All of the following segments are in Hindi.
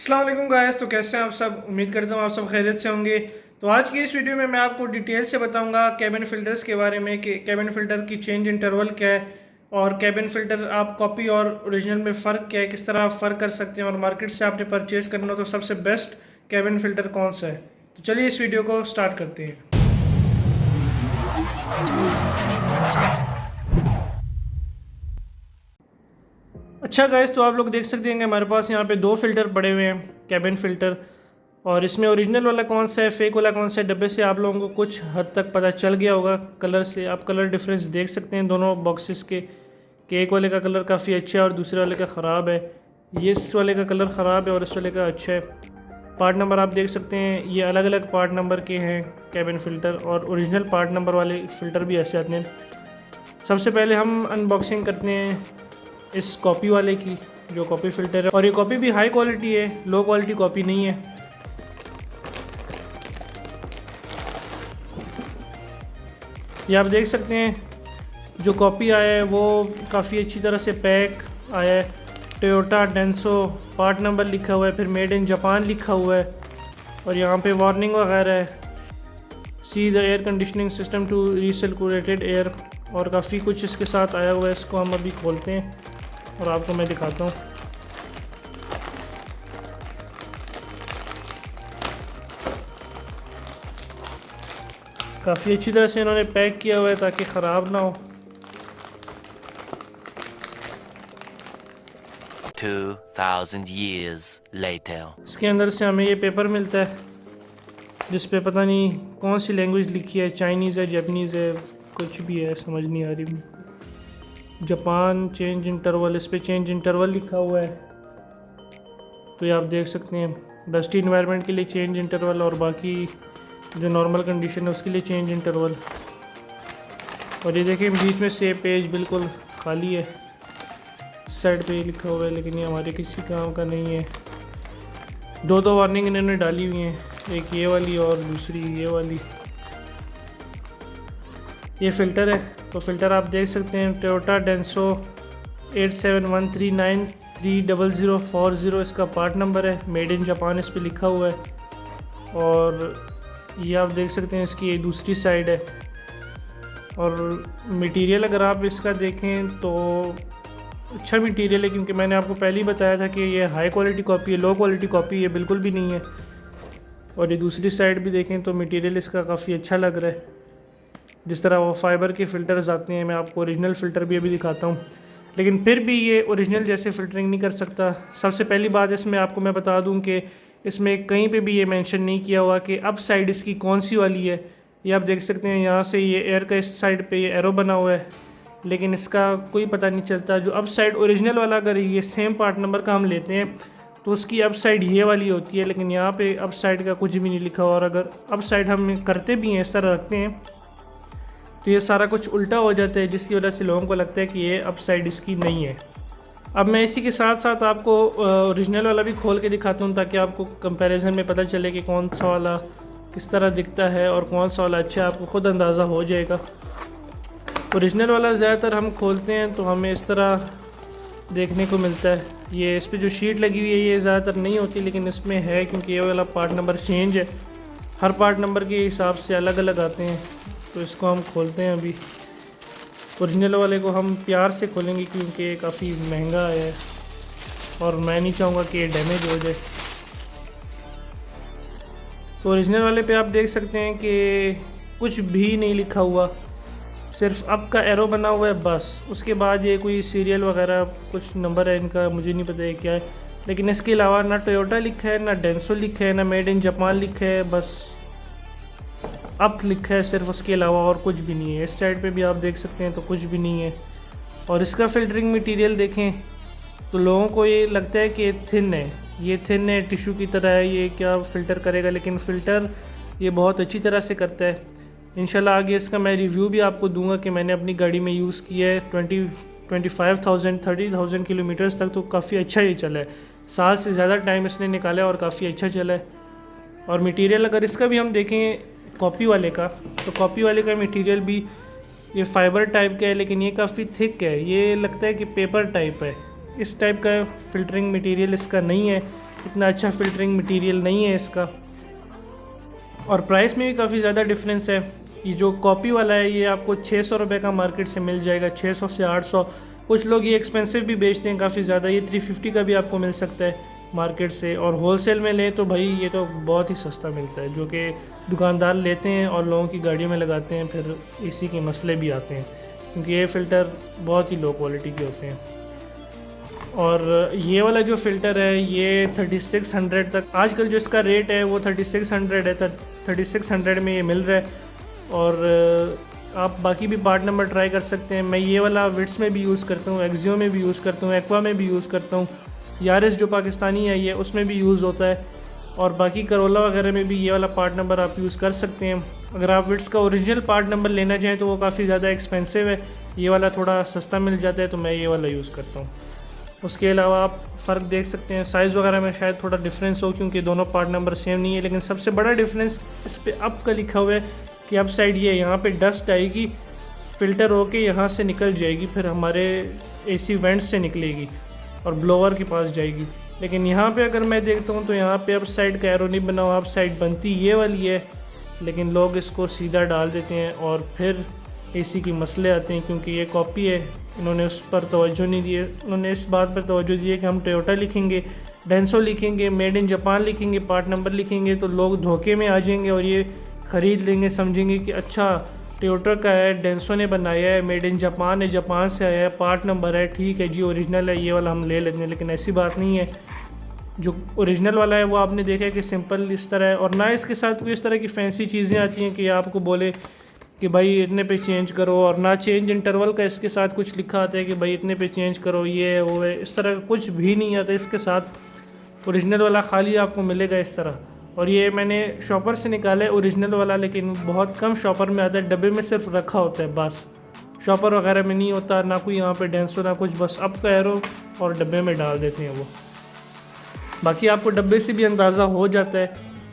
अस्सलाम वालेकुम गाइस। तो कैसे हैं आप सब? उम्मीद करता हूँ आप सब खैरियत से होंगे। तो आज की इस वीडियो में मैं आपको डिटेल से बताऊंगा कैबिन फ़िल्टर्स के बारे में कि कैबिन फ़िल्टर की चेंज इंटरवल क्या है और कैबिन फ़िल्टर आप कॉपी और ओरिजिनल में फ़र्क क्या है, किस तरह आप फ़र्क कर सकते हैं, और मार्केट से आपने परचेज़ करना हो तो सबसे बेस्ट कैबिन फ़िल्टर कौन सा है। तो चलिए इस वीडियो को स्टार्ट करते हैं। अच्छा गाइस, तो आप लोग देख सकते हैं कि हमारे पास यहाँ पे दो फ़िल्टर पड़े हुए हैं कैबिन फ़िल्टर, और इसमें ओरिजिनल वाला कौन सा है, फेक वाला कौन सा है। डब्बे से आप लोगों को कुछ हद तक पता चल गया होगा, कलर से आप कलर डिफरेंस देख सकते हैं दोनों बॉक्सेस के कि एक वाले का कलर काफ़ी अच्छा है और दूसरे वाले का ख़राब है। ये इस वाले का कलर ख़राब है और इस वाले का अच्छा है। पार्ट नंबर आप देख सकते हैं, ये अलग अलग पार्ट नंबर के हैं कैबिन फ़िल्टर, और ओरिजिनल पार्ट नंबर वाले फ़िल्टर भी ऐसे आते हैं। सबसे पहले हम अनबॉक्सिंग करते हैं इस कॉपी वाले की, जो कॉपी फ़िल्टर है, और ये कॉपी भी हाई क्वालिटी है, लो क्वालिटी कॉपी नहीं है। ये आप देख सकते हैं जो कॉपी आया है वो काफ़ी अच्छी तरह से पैक आया है। टोयोटा डेंसो पार्ट नंबर लिखा हुआ है, फिर मेड इन जापान लिखा हुआ है, और यहाँ पे वार्निंग वगैरह है, see the air conditioning system to recirculated air, और काफ़ी कुछ इसके साथ आया हुआ है। इसको हम अभी खोलते हैं और आपको मैं दिखाता हूँ। काफ़ी अच्छी तरह से इन्होंने पैक किया हुआ है ताकि ख़राब ना हो। 2000 years later. इसके अंदर से हमें ये पेपर मिलता है जिस पे पता नहीं कौन सी लैंग्वेज लिखी है, चाइनीज़ है, जापानीज़ है, कुछ भी है, समझ नहीं आ रही। जापान चेंज इंटरवल, इस पे चेंज इंटरवल लिखा हुआ है। तो ये आप देख सकते हैं, डस्टी इन्वायरमेंट के लिए चेंज इंटरवल, और बाकी जो नॉर्मल कंडीशन है उसके लिए चेंज इंटरवल। और ये देखें बीच में से पेज बिल्कुल खाली है, साइड पे लिखा हुआ है, लेकिन ये हमारे किसी काम का नहीं है। दो दो वार्निंग इन्होंने डाली हुई हैं, एक ये वाली और दूसरी ये वाली। ये फ़िल्टर है, तो फ़िल्टर आप देख सकते हैं टोयोटा डेंसो 8713930040 इसका पार्ट नंबर है, मेड इन जापान इस पे लिखा हुआ है। और ये आप देख सकते हैं इसकी ये दूसरी साइड है। और मटेरियल अगर आप इसका देखें तो अच्छा मटेरियल है, क्योंकि मैंने आपको पहले ही बताया था कि ये हाई क्वालिटी कॉपी है, लो क्वालिटी कॉपी ये बिल्कुल भी नहीं है। और ये दूसरी साइड भी देखें तो मटेरियल इसका काफ़ी अच्छा लग रहा है। जिस तरह वो फाइबर के फ़िल्टर्स आते हैं, मैं आपको ओरिजिनल फ़िल्टर भी अभी दिखाता हूँ, लेकिन फिर भी ये ओरिजिनल जैसे फ़िल्टरिंग नहीं कर सकता। सबसे पहली बात इसमें आपको मैं बता दूँ कि इसमें कहीं पे भी ये मेंशन नहीं किया हुआ कि अप साइड इसकी कौन सी वाली है। ये आप देख सकते हैं यहाँ से ये एयर का इस साइड पे ये एरो बना हुआ है, लेकिन इसका कोई पता नहीं चलता। जो अप साइड ओरिजिनल वाला अगर ये सेम पार्ट नंबर का हम लेते हैं तो उसकी अप साइड ये वाली होती है, लेकिन यहाँ पे अप साइड का कुछ भी नहीं लिखा। और अगर अप साइड हम करते भी हैं, इस तरह रखते हैं, तो ये सारा कुछ उल्टा हो जाता है, जिसकी वजह से लोगों को लगता है कि ये अप साइड इसकी नहीं है। अब मैं इसी के साथ साथ आपको ओरिजिनल वाला भी खोल के दिखाता हूँ, ताकि आपको कंपैरिजन में पता चले कि कौन सा वाला किस तरह दिखता है और कौन सा वाला अच्छा है, आपको ख़ुद अंदाज़ा हो जाएगा। ओरिजिनल वाला ज़्यादातर हम खोलते हैं तो हमें इस तरह देखने को मिलता है। ये इस पे जो शीट लगी हुई है ये ज़्यादातर नहीं होती, लेकिन इसमें है, क्योंकि ये वाला पार्ट नंबर चेंज है, हर पार्ट नंबर के हिसाब से अलग अलग आते हैं। तो इसको हम खोलते हैं। अभी ओरिजिनल वाले को हम प्यार से खोलेंगे क्योंकि ये काफ़ी महंगा है और मैं नहीं चाहूँगा कि ये डैमेज हो जाए। तो ओरिजिनल वाले पे आप देख सकते हैं कि कुछ भी नहीं लिखा हुआ, सिर्फ अप का एरो बना हुआ है बस। उसके बाद ये कोई सीरियल वगैरह कुछ नंबर है इनका, मुझे नहीं पता है क्या है, लेकिन इसके अलावा ना टोयोटा लिखा है, ना डेंसो लिखा है, ना मेड इन जापान लिखा है, बस अप लिखा है सिर्फ, उसके अलावा और कुछ भी नहीं है। इस साइड पे भी आप देख सकते हैं तो कुछ भी नहीं है। और इसका फ़िल्टरिंग मटेरियल देखें तो लोगों को ये लगता है कि थिन है, ये थिन है, टिश्यू की तरह है, ये क्या फ़िल्टर करेगा, लेकिन फ़िल्टर ये बहुत अच्छी तरह से करता है। इंशाल्लाह आगे इसका मैं रिव्यू भी आपको दूंगा कि मैंने अपनी गाड़ी में यूज़ किया है। 25,000 किलोमीटर्स तक तो काफ़ी अच्छा ये चला है, साल से ज़्यादा टाइम इसने निकाला है और काफ़ी अच्छा चला है। और मटेरियल अगर इसका भी हम देखें कॉपी वाले का, तो कॉपी वाले का मटेरियल भी ये फाइबर टाइप का है, लेकिन ये काफ़ी थिक है, ये लगता है कि पेपर टाइप है। इस टाइप का फ़िल्टरिंग मटेरियल इसका नहीं है, इतना अच्छा फ़िल्टरिंग मटेरियल नहीं है इसका, और प्राइस में भी काफ़ी ज़्यादा डिफरेंस है। ये जो कॉपी वाला है ये आपको 600 रुपये का मार्केट से मिल जाएगा, 600 से 800। कुछ लोग ये एक्सपेंसिव भी बेचते हैं काफ़ी ज़्यादा, ये 350 का भी आपको मिल सकता है मार्केट से। और होलसेल में लें तो भाई ये तो बहुत ही सस्ता मिलता है, जो कि दुकानदार लेते हैं और लोगों की गाड़ियों में लगाते हैं, फिर इसी के मसले भी आते हैं क्योंकि ये फ़िल्टर बहुत ही लो क्वालिटी के होते हैं। और ये वाला जो फ़िल्टर है ये 3600 तक आजकल जो इसका रेट है वो 3600 है, 3600 में ये मिल रहा है। और आप बाकी भी पार्ट नंबर ट्राई कर सकते हैं। मैं ये वाला विट्स में भी यूज़ करता हूँ, एक्जियो में भी यूज़ करता हूँ, एक्वा में भी यूज़ करता हूँ, यारिस जो पाकिस्तानी है ये उसमें भी यूज़ होता है, और बाकी करोला वगैरह में भी ये वाला पार्ट नंबर आप यूज़ कर सकते हैं। अगर आप विट्स का ओरिजिनल पार्ट नंबर लेना चाहें तो वो काफ़ी ज़्यादा एक्सपेंसिव है, ये वाला थोड़ा सस्ता मिल जाता है, तो मैं ये वाला यूज़ करता हूँ। उसके अलावा आप फ़र्क देख सकते हैं साइज़ वगैरह में शायद थोड़ा डिफरेंस हो क्योंकि दोनों पार्ट नंबर सेम नहीं है, लेकिन सबसे बड़ा डिफरेंस इस पर अप का लिखा हुआ है कि अप साइड ये यहाँ पे डस्ट आएगी, फ़िल्टर होके यहाँ से निकल जाएगी, फिर हमारे एसी वेंट से निकलेगी और ब्लोअर के पास जाएगी। लेकिन यहाँ पे अगर मैं देखता हूँ तो यहाँ पे अप साइड का एरो नहीं बना हुआ, अप साइड बनती ये वाली है, लेकिन लोग इसको सीधा डाल देते हैं और फिर एसी की मसले आते हैं क्योंकि ये कॉपी है। इन्होंने उस पर तवज्जो नहीं दी है, उन्होंने इस बात पर तवज्जो दी है कि हम टोयोटा लिखेंगे, डेंसो लिखेंगे, मेड इन जापान लिखेंगे, पार्ट नंबर लिखेंगे तो लोग धोखे में आ जाएंगे और ये ख़रीद लेंगे, समझेंगे कि अच्छा टोयोटा का है, डेंसो ने बनाया है, मेड इन जापान है, जापान से आया है, पार्ट नंबर है, ठीक है जी ओरिजिनल है, ये वाला हम ले लेते हैं। लेकिन ऐसी बात नहीं है। जो ओरिजिनल वाला है वो आपने देखा है कि सिंपल इस तरह है, और ना इसके साथ कोई इस तरह की फैंसी चीज़ें आती हैं कि आपको बोले कि भाई इतने पे चेंज करो, और ना चेंज इंटरवल का इसके साथ कुछ लिखा आता है कि भाई इतने पे चेंज करो, ये है वो है, इस तरह कुछ भी नहीं आता इसके साथ। ओरिजिनल वाला खाली आपको मिलेगा इस तरह। और ये मैंने शॉपर से निकाला है ओरिजिनल वाला, लेकिन बहुत कम शॉपर में आता है, डब्बे में सिर्फ रखा होता है बस, शॉपर वगैरह में नहीं होता, ना कोई यहाँ पे डेंसो ना कुछ, बस अप का एरो और डब्बे में डाल देते हैं वो। बाकी आपको डब्बे से भी अंदाज़ा हो जाता है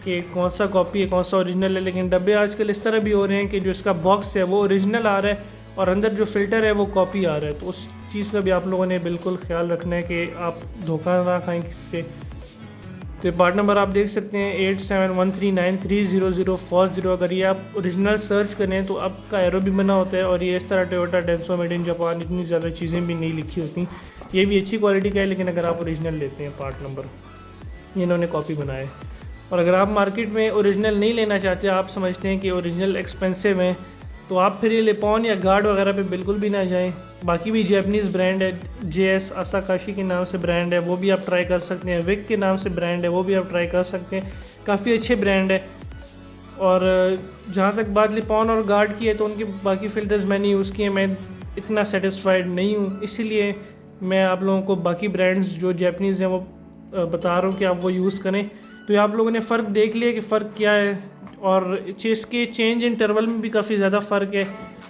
कि कौन सा कॉपी है कौन सा ओरिजिनल है। लेकिन डब्बे आजकल इस तरह भी हो रहे हैं कि जो इसका बॉक्स है वो ओरिजिनल आ रहा है और अंदर जो फ़िल्टर है वो कॉपी आ रहा है, तो उस चीज़ का भी आप लोगों ने बिल्कुल ख्याल रखना है कि आप धोखा ना खाएं किससे। तो पार्ट नंबर आप देख सकते हैं 8713930040। अगर ये आप ओरिजिनल सर्च करें तो आपका एरो भी बना होता है, और ये इस तरह Toyota, Denso, made in Japan इतनी ज़्यादा चीज़ें भी नहीं लिखी होती। ये भी अच्छी क्वालिटी का है, लेकिन अगर आप ओरिजिनल लेते हैं पार्ट नंबर, इन्होंने कॉपी बनाया है। और अगर आप मार्केट में ओरिजिनल नहीं लेना चाहते, आप समझते हैं कि ओरिजिनल एक्सपेंसिव हैं, तो आप फिर ये लिपॉन या गार्ड वगैरह पे बिल्कुल भी ना जाएं। बाकी भी जैपनीज़ ब्रांड है, JS आसाकाशी के नाम से ब्रांड है, वो भी आप ट्राई कर सकते हैं। विक के नाम से ब्रांड है, वो भी आप ट्राई कर सकते हैं, काफ़ी अच्छे ब्रांड है। और जहाँ तक बात लिपॉन और गार्ड की है तो उनके बाकी फ़िल्टर्स मैंने यूज़ किए, मैं इतना सेटिस्फाइड नहीं हूँ, इसीलिए मैं आप लोगों को बाकी ब्रांड्स जो जैपनीज़ हैं वो बता रहा हूँ कि आप वो यूज़ करें। तो ये आप लोगों ने फ़र्क देख लिया कि फ़र्क क्या है, और इसके चेंज इंटरवल में भी काफ़ी ज़्यादा फ़र्क है।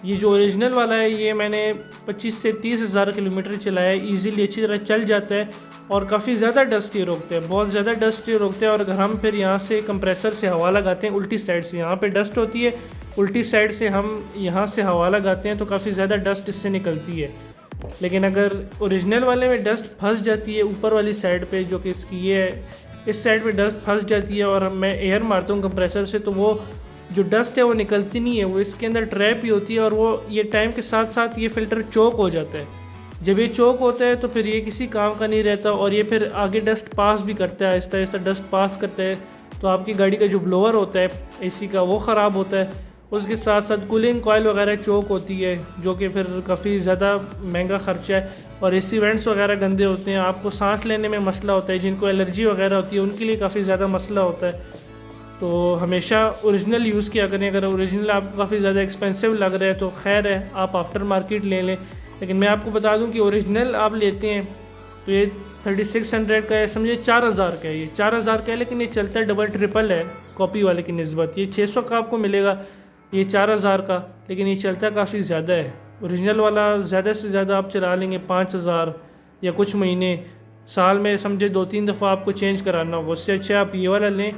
ये जो ओरिजिनल वाला है ये मैंने 25 से 30 हज़ार किलोमीटर चलाया है, ईज़िली अच्छी तरह चल जाता है, और काफ़ी ज़्यादा डस्ट ये रोकते हैं, बहुत ज़्यादा डस्ट ये रोकते हैं। और अगर हम फिर यहाँ से कंप्रेसर से हवा लगाते हैं उल्टी साइड से, यहाँ पे डस्ट होती है, उल्टी साइड से हम यहाँ से हवा लगाते हैं तो काफ़ी ज़्यादा डस्ट इससे निकलती है। लेकिन अगर ओरिजिनल वाले में डस्ट फंस जाती है ऊपर वाली साइड पे, जो कि इसकी ये है, इस साइड पे डस्ट फंस जाती है और मैं एयर मारता हूँ कंप्रेसर से, तो वो जो डस्ट है वो निकलती नहीं है, वो इसके अंदर ट्रैप ही होती है, और वो ये टाइम के साथ साथ ये फ़िल्टर चोक हो जाता है। जब ये चोक होता है तो फिर ये किसी काम का नहीं रहता, और ये फिर आगे डस्ट पास भी करता है, आहिस्ता आहिस्ता डस्ट पास करता है, तो आपकी गाड़ी का जो ब्लोअर होता है AC का वो ख़राब होता है। उसके साथ साथ कूलिंग कॉइल वगैरह चोक होती है, जो कि फिर काफ़ी ज़्यादा महंगा ख़र्चा है, और AC वेंट्स वगैरह गंदे होते हैं, आपको सांस लेने में मसला होता है, जिनको एलर्जी वगैरह होती है उनके लिए काफ़ी ज़्यादा मसला होता है। तो हमेशा ओरिजिनल यूज़ किया करें। अगर ओरिजिनल आपको काफ़ी ज़्यादा एक्सपेंसिव लग रहा है तो खैर है, आप आफ्टर मार्केट ले लें, लेकिन मैं आपको बता दूं कि ओरिजिनल आप लेते हैं तो ये 3600 का है, समझे 4000 का है, ये 4000 का है, लेकिन ये चलता है डबल ट्रिपल है कॉपी वाले की निस्बत। ये 600 का आपको मिलेगा, ये 4000 का, लेकिन ये चलता काफ़ी ज़्यादा है। ओरिजिनल वाला ज़्यादा से ज़्यादा आप चला लेंगे 5000 या कुछ महीने, साल में समझे 2-3 दफ़ा आपको चेंज कराना होगा। उससे अच्छा आप ये वाला लें,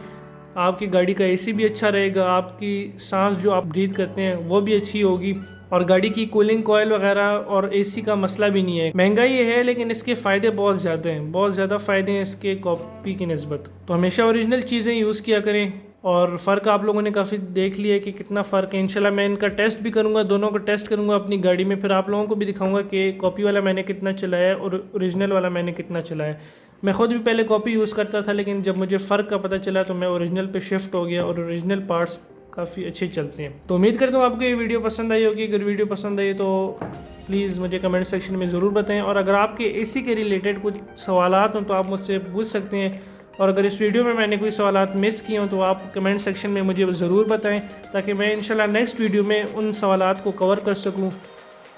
आपकी गाड़ी का AC भी अच्छा रहेगा, आपकी सांस जो आप ब्रीथ करते हैं वो भी अच्छी होगी, और गाड़ी की कूलिंग कॉयल वगैरह और एसी का मसला भी नहीं है। महंगाई ये है लेकिन इसके फ़ायदे बहुत ज़्यादा हैं, बहुत ज़्यादा फ़ायदे हैं इसके कॉपी की निस्बत। तो हमेशा ओरिजिनल चीज़ें यूज़ किया करें। और फ़र्क आप लोगों ने काफ़ी देख लिया है कि कितना फ़र्क है। इंशाल्लाह मैं इनका टेस्ट भी करूँगा, दोनों का टेस्ट करूँगा अपनी गाड़ी में, फिर आप लोगों को भी दिखाऊँगा कि कॉपी वाला मैंने कितना चलाया है और ओरिजिनल वाला मैंने कितना चलाया है। मैं ख़ुद भी पहले कॉपी यूज़ करता था, लेकिन जब मुझे फ़र्क का पता चला तो मैं ओरिजिनल पे शिफ्ट हो गया और ओरिजिनल पार्ट्स काफ़ी अच्छे चलते हैं। तो उम्मीद करता हूँ आपको ये वीडियो पसंद आई होगी। अगर वीडियो पसंद आई तो प्लीज़ मुझे कमेंट सेक्शन में ज़रूर बताएं। और अगर आपके एसी के रिलेटेड कुछ सवालात हों तो आप मुझसे पूछ सकते हैं। और अगर इस वीडियो में मैंने कोई सवालात मिस किए हों तो आप कमेंट सेक्शन में मुझे ज़रूर बताएं, ताकि मैं इंशाल्लाह नेक्स्ट वीडियो में उन सवालात को कवर कर सकूँ।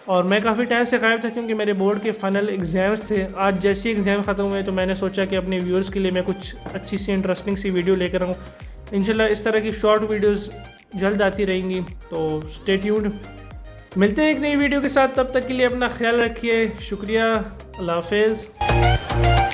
और मैं काफ़ी टाइम से गायब था क्योंकि मेरे बोर्ड के फाइनल एग्ज़ाम्स थे। आज जैसे ही एग्ज़ाम ख़त्म हुए तो मैंने सोचा कि अपने व्यूअर्स के लिए मैं कुछ अच्छी सी इंटरेस्टिंग सी वीडियो लेकर आऊँ। इंशाल्लाह इस तरह की शॉर्ट वीडियोस जल्द आती रहेंगी, तो स्टे ट्यून्ड। मिलते हैं एक नई वीडियो के साथ, तब तक के लिए अपना ख्याल रखिए। शुक्रिया, अल्लाह हाफ़िज़।